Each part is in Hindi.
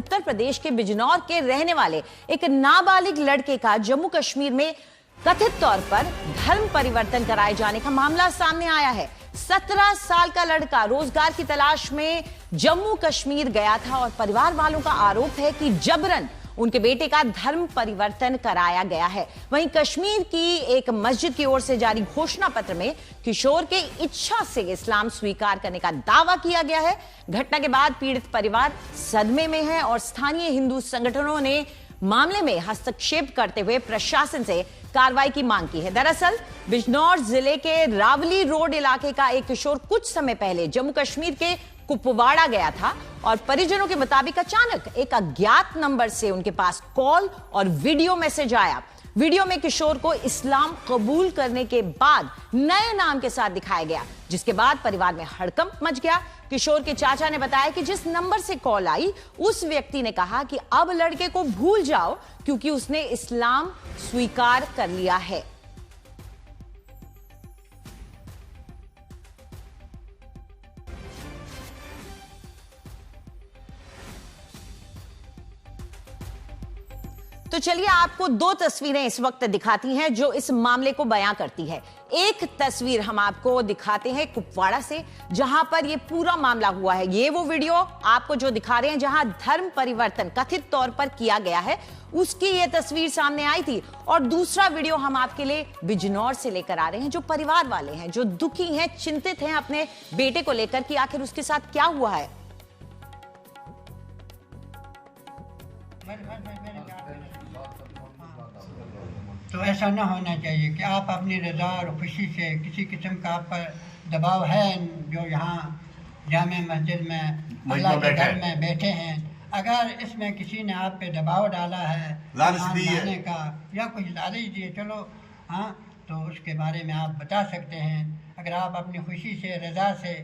उत्तर प्रदेश के बिजनौर के रहने वाले एक नाबालिग लड़के का जम्मू कश्मीर में कथित तौर पर धर्म परिवर्तन कराए जाने का मामला सामने आया है। 17 साल का लड़का रोजगार की तलाश में जम्मू कश्मीर गया था और परिवार वालों का आरोप है कि जबरन उनके बेटे का धर्म परिवर्तन कराया गया है। वहीं कश्मीर की एक मस्जिद की ओर से जारी घोषणा पत्र में किशोर के इच्छा से इस्लाम स्वीकार करने का दावा किया गया है। घटना के बाद पीड़ित परिवार सदमे में है और स्थानीय हिंदू संगठनों ने मामले में हस्तक्षेप करते हुए प्रशासन से कार्रवाई की मांग की है। दरअसल बिजनौर जिले के रावली रोड इलाके का एक किशोर कुछ समय पहले जम्मू कश्मीर के कुपवाड़ा गया था और परिजनों के मुताबिक अचानक एक अज्ञात नंबर से उनके पास कॉल और वीडियो मैसेज आया। वीडियो में किशोर को इस्लाम कबूल करने के बाद नए नाम के साथ दिखाया गया, जिसके बाद परिवार में हड़कंप मच गया। किशोर के चाचा ने बताया कि जिस नंबर से कॉल आई उस व्यक्ति ने कहा कि अब लड़के को भूल जाओ क्योंकि उसने इस्लाम स्वीकार कर लिया है। तो चलिए आपको दो तस्वीरें इस वक्त दिखाती हैं जो इस मामले को बयां करती है। एक तस्वीर हम आपको दिखाते हैं कुपवाड़ा से, जहां पर यह पूरा मामला हुआ है। ये वो वीडियो आपको जो दिखा रहे हैं जहां धर्म परिवर्तन कथित तौर पर किया गया है, उसकी यह तस्वीर सामने आई थी। और दूसरा वीडियो हम आपके लिए बिजनौर से लेकर आ रहे हैं, जो परिवार वाले हैं, जो दुखी हैं, चिंतित हैं अपने बेटे को लेकर कि आखिर उसके साथ क्या हुआ है। तो ऐसा ना होना चाहिए कि आप अपनी रज़ा और खुशी से किसी किस्म का आप पर दबाव है जो यहाँ जामे मस्जिद में अल्लाह के घर में बैठे हैं। अगर इसमें किसी ने आप पे दबाव डाला है लाने का या कुछ लालच दिए, चलो हाँ, तो उसके बारे में आप बता सकते हैं। अगर आप अपनी खुशी से रज़ा से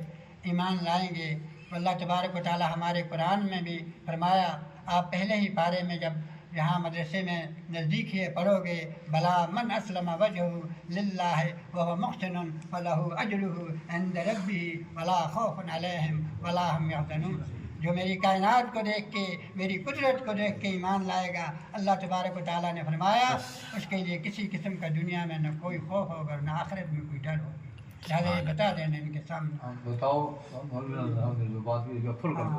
ईमान लाएंगे, अल्लाह तबारक व तआला हमारे कुरान में भी फरमाया, आप पहले ही पारे में जब यहाँ मदरसे में नज़दीक ही पढ़ोगे, भला मन असलम वजहू लिल्लाह व हुव मुहसिनुन फलहू अजरुहू इंद रब्बिही वला खौफुन अलैहिम वला हुम यहज़नून। जो मेरी कायनात को देख के, मेरी कुदरत को देख के ईमान लाएगा, अल्लाह तबारक व तआला ने फरमाया उसके लिए किसी किस्म का दुनिया में न कोई खौफ होगा न आखिरत में कोई डर होगा। बता देना इनके सामने। बताओ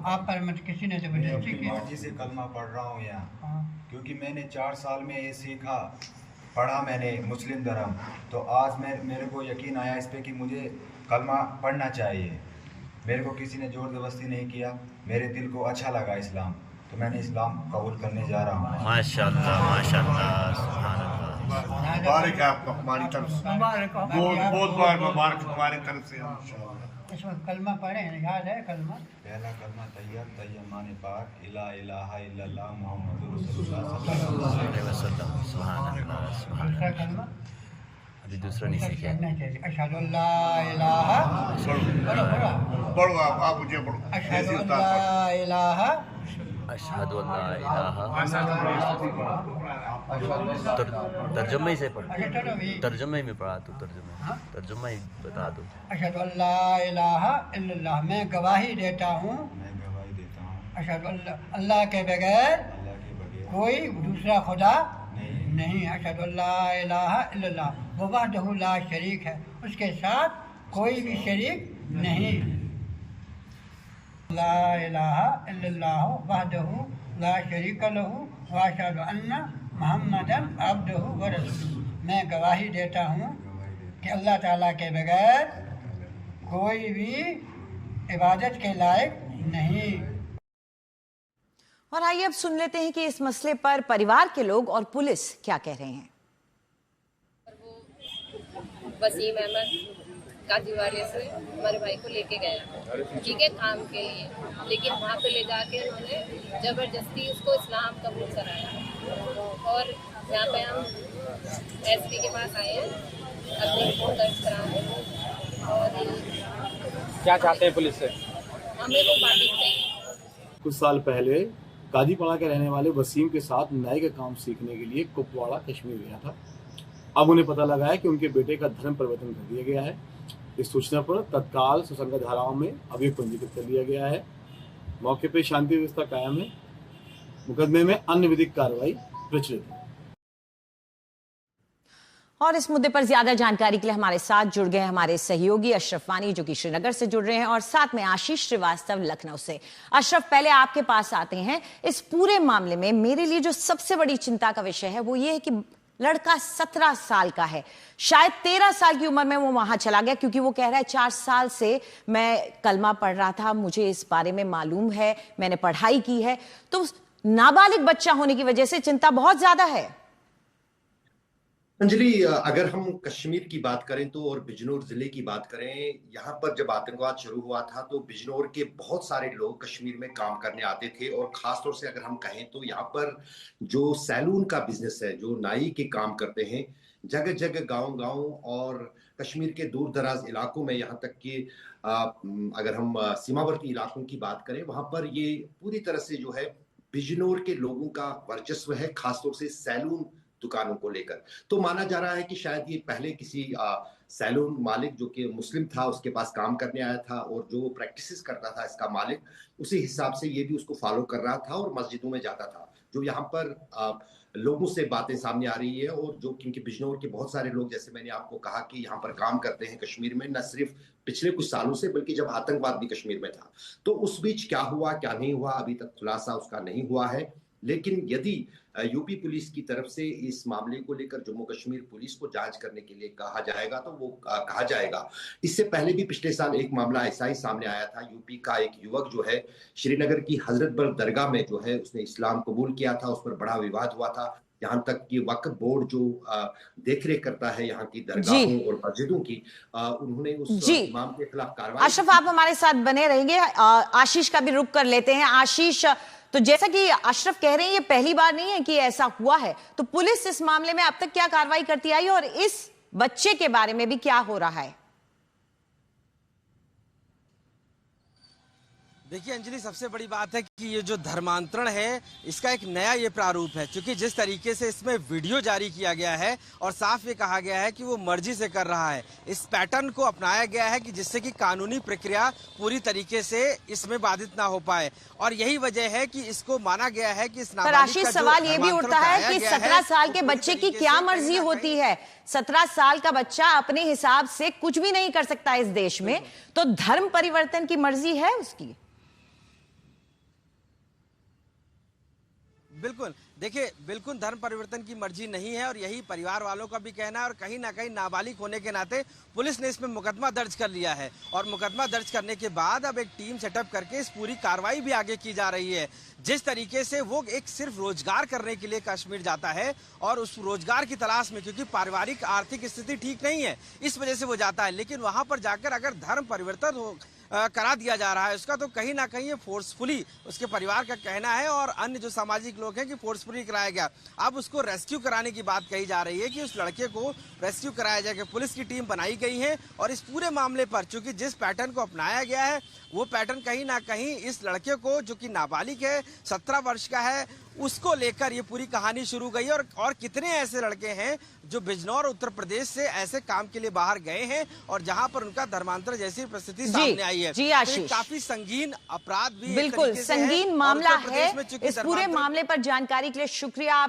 आप पर मत किसी ने जबरदस्ती की। जी से कलमा पढ़ रहा हूँ यहाँ, क्योंकि मैंने 4 साल में ये सीखा, पढ़ा मैंने मुस्लिम धर्म, तो आज मेरे को यकीन आया इस पे कि मुझे कलमा पढ़ना चाहिए। मेरे को किसी ने ज़ोर ज़बरदस्ती नहीं किया, मेरे दिल को अच्छा लगा इस्लाम, तो मैंने इस्लाम कबूल करने जा रहा हूँ। माशाअल्लाह माशाअल्लाह, सुभान अल्लाह। मुबारक है आपको हमारी तरफ से, बहुत बार मुबारक हमारी तरफ से। इस वक्त कलमा पढ़े हैं, याद है कलमा? पहला कलमा तैयब पाक इला इलाहा इल्लल्लाह मुहम्मदुर रसूलुल्लाह सल्लल्लाहु अलैहि वसल्लम। सुभान अल्लाह सुभान दूसरा कलमा अभी दूसरा नहीं सीखे। अशहदु अल्ला इलाहा, पढ़ो आप मुझे पढ़ो। अशहदु अल्ला इलाहा, अशहदु अल्ला इलाहा, तर्जुमे से पढ़, तर्जुमे में पढ़ा तू, तर्जुमा ही बता दो। अशहदु अल्ला इलाहा इल्लल्लाह, मैं गवाही देता हूँ, अशहदु अल्लाह के बगैर कोई दूसरा खुदा नहीं। अशहदु अल्ला इलाहा इल्लल्लाह वो वहदहू ला शरीक है, उसके साथ कोई भी शरीक नहीं। ला इलाहा इल्लल्लाह वहदहू ला शरीक लहू व अशहदु अन्ना मुहम्मदन अब्दुहू व रसूलुहू, मैं गवाही देता हूँ कि अल्लाह ताला के बगैर कोई भी इबादत के लायक नहीं। और आइए अब सुन लेते हैं कि इस मसले पर परिवार के लोग और पुलिस क्या कह रहे हैं। वसीम अहमद काजीवाड़े से हमारे भाई को लेके गया, ठीक है, काम के लिए, लेकिन वहाँ पे ले जाके उन्होंने ज़बरदस्ती उसको इस्लाम कबूल कराया। और यहाँ पे हम एसपी के पास आए हैं अपनी रिपोर्ट दर्ज कराने। और क्या चाहते हैं पुलिस से? हमें वो पार्टी चाहिए। कुछ साल पहले काजीपाड़ा के रहने वाले वसीम के साथ नाई का काम सीखने के लिए कुपवाड़ा कश्मीर गया था। अब उन्हें पता लगा है कि उनके बेटे का धर्म परिवर्तन कर दिया गया है। इस सूचना पर तत्काल सुसंगत धाराओं में अभियोग पंजीकृत कर लिया गया है। मौके पर शांति व्यवस्था कायम है। मुकदमे में अन्य विधिक कार्रवाई प्रचलित है। और इस मुद्दे पर ज्यादा जानकारी के लिए हमारे साथ जुड़ गए हमारे सहयोगी अशरफ वानी, जो कि श्रीनगर से जुड़ रहे हैं, और साथ में आशीष श्रीवास्तव लखनऊ से। अशरफ, पहले आपके पास आते हैं। इस पूरे मामले में मेरे लिए जो सबसे बड़ी चिंता का विषय है वो ये है कि लड़का 17 साल का है। शायद 13 साल की उम्र में वो वहां चला गया, क्योंकि वो कह रहा है 4 साल से मैं कलमा पढ़ रहा था, मुझे इस बारे में मालूम है, मैंने पढ़ाई की है। तो नाबालिग बच्चा होने की वजह से चिंता बहुत ज्यादा है। अंजलि, अगर हम कश्मीर की बात करें तो और बिजनौर जिले की बात करें, यहाँ पर जब आतंकवाद शुरू हुआ था तो बिजनौर के बहुत सारे लोग कश्मीर में काम करने आते थे। और खासतौर से अगर हम कहें तो यहाँ पर जो सैलून का बिजनेस है, जो नाई के काम करते हैं, जगह जगह गांव-गांव और कश्मीर के दूर दराज इलाकों में, यहाँ तक कि अगर हम सीमावर्ती इलाकों की बात करें, वहां पर ये पूरी तरह से जो है बिजनौर के लोगों का वर्चस्व है, खासतौर से सैलून दुकानों को लेकर। तो माना जा रहा है कि शायद ये पहले किसी सैलून मालिक जो कि मुस्लिम था उसके पास काम करने आया था, और जो प्रैक्टिसेस करता था इसका मालिक, उसी हिसाब से ये भी उसको फॉलो कर रहा था और मस्जिदों में जाता था। जो यहाँ पर लोगों से बातें सामने आ रही है, और जो क्योंकि बिजनौर के बहुत सारे लोग, जैसे मैंने आपको कहा कि यहाँ पर काम करते हैं कश्मीर में, न सिर्फ पिछले कुछ सालों से बल्कि जब आतंकवाद भी कश्मीर में था। तो उस बीच क्या हुआ क्या नहीं हुआ अभी तक खुलासा उसका नहीं हुआ है। लेकिन यदि यूपी पुलिस की तरफ से इस मामले को लेकर जम्मू कश्मीर पुलिस को जांच करने के लिए कहा जाएगा तो वो कहा जाएगा। इससे पहले भी पिछले साल एक मामला ऐसा ही सामने आया था। यूपी का एक युवक जो है श्रीनगर की हजरतबल दरगाह में जो है उसने इस्लाम कबूल किया था, उस पर बड़ा विवाद हुआ था। यहाँ तक कि वक्फ बोर्ड जो देखरेख करता है यहाँ की दरगाहों और मस्जिदों की, उन्होंने उस इमाम के खिलाफ कार्रवाई। अशरफ, आप हमारे साथ बने रहेंगे। आशीष का भी रुख कर लेते हैं। आशीष, तो जैसा कि अशरफ कह रहे हैं, ये पहली बार नहीं है कि ऐसा हुआ है, तो पुलिस इस मामले में अब तक क्या कार्रवाई करती आई और इस बच्चे के बारे में भी क्या हो रहा है? देखिए अंजलि, सबसे बड़ी बात है कि ये जो धर्मांतरण है इसका एक नया ये प्रारूप है, क्योंकि जिस तरीके से इसमें वीडियो जारी किया गया है और साफ ये कहा गया है कि वो मर्जी से कर रहा है, इस पैटर्न को अपनाया गया है कि जिससे कि कानूनी प्रक्रिया पूरी तरीके से इसमें बाधित ना हो पाए, और यही वजह है कि इसको माना गया है कि इस नाबालिग का सवाल ये भी उठता है कि 17 साल के बच्चे की क्या मर्जी होती है? 17 साल का बच्चा अपने हिसाब से कुछ भी नहीं कर सकता इस देश में, तो धर्म परिवर्तन की मर्जी है उसकी? बिल्कुल, देखिए बिल्कुल धर्म परिवर्तन की मर्जी नहीं है, और यही परिवार वालों का भी कहना है। और कहीं ना कहीं नाबालिग होने के नाते पुलिस ने इसमें मुकदमा दर्ज कर लिया है, और मुकदमा दर्ज करने के बाद अब एक टीम सेटअप करके इस पूरी कार्रवाई भी आगे की जा रही है। जिस तरीके से वो एक सिर्फ रोजगार करने के लिए कश्मीर जाता है, और उस रोजगार की तलाश में, क्योंकि पारिवारिक आर्थिक स्थिति ठीक नहीं है इस वजह से वो जाता है, लेकिन वहां पर जाकर अगर धर्म परिवर्तन करा दिया जा रहा है उसका, तो कहीं ना कहीं ये फोर्सफुली उसके परिवार का कहना है और अन्य जो सामाजिक लोग हैं कि फोर्सफुली कराया गया। अब उसको रेस्क्यू कराने की बात कही जा रही है कि उस लड़के को रेस्क्यू कराया जाएगा। पुलिस की टीम बनाई गई है, और इस पूरे मामले पर चूंकि जिस पैटर्न को अपनाया गया है वो पैटर्न कहीं ना कहीं इस लड़के को, जो कि नाबालिग है, 17 वर्ष का है, उसको लेकर ये पूरी कहानी शुरू गई। और कितने ऐसे लड़के हैं जो बिजनौर उत्तर प्रदेश से ऐसे काम के लिए बाहर गए हैं और जहां पर उनका धर्मांतर जैसी परिस्थिति सामने आई है। जी आशीष, तो काफी संगीन अपराध भी बिल्कुल संगीन मामला है। इस पूरे मामले पर जानकारी के लिए शुक्रिया।